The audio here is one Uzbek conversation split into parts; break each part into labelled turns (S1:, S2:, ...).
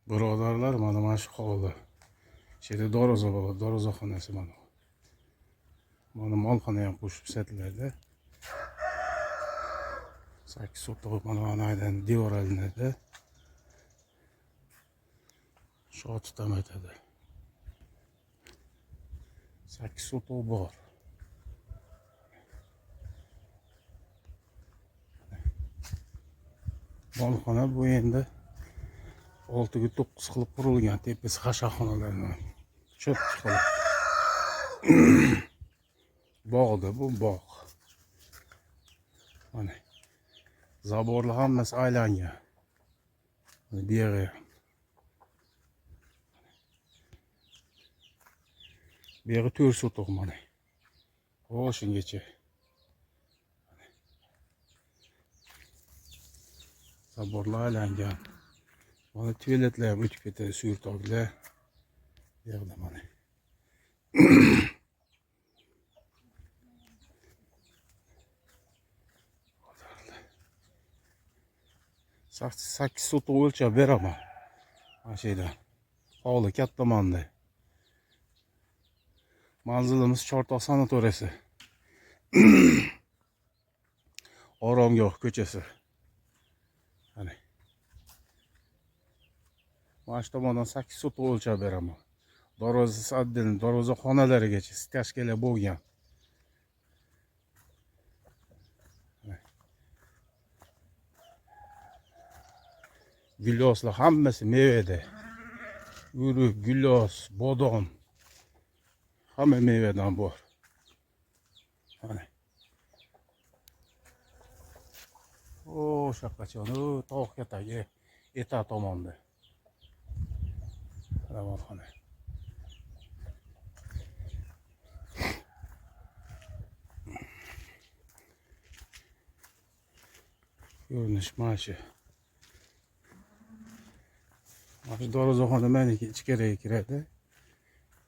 S1: Birodarlar, mana shu hovli. Şeyde doroza bor, dorozaxonasi mana. Mana molxona ham qo'shib sotiladi. 8 sotuq mana anadan devor olinadi. Shoti ham aytadi. 8 sotuq bor. Molxona bu endi 6-9 qilib qurilgan, tepasi hasharxonalardan cho'p chiqadi. Bog'da bu bog'. Mana zaborlar hammasi aylangan. Bu yerga. Bu yerga 4 sotuq mana. O'shingacha. Zaborlar aylangan. Mana tualetlar ham o'tib ketadi, suyurtoklar. Bu yerda mana. 8 sotuq o'lchab beraman. Mana şeydan. Hovli katta manda. Manzilimiz Chortoq sanatoriyasi. Oromgoh ko'chasi. Mana. Mana shu tomondan 8 sotuq o'lchab beraman. Darvozasi отдельно, darvoza xonalarigacha skachkalar bo'lgan. Güloslar hammasi mevada. Urug, gulos, bodom. Hamma mevadan bor. Mana. O shaqachon, o tog' katagi eta tomonda. Ravodxona. Ko'rinish mana shu. Mana shu dorozaxona meniki ichkariga kiradi.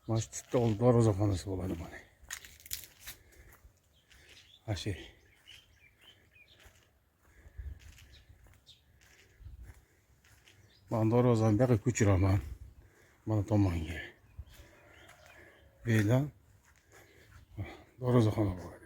S1: Mana shu tutda dorozaxonasi bo'ladi mana. Mana shu. Ben darozani bu yoqqa ko'chiraman. Mana tomonga. Beylan dorozaxona bor.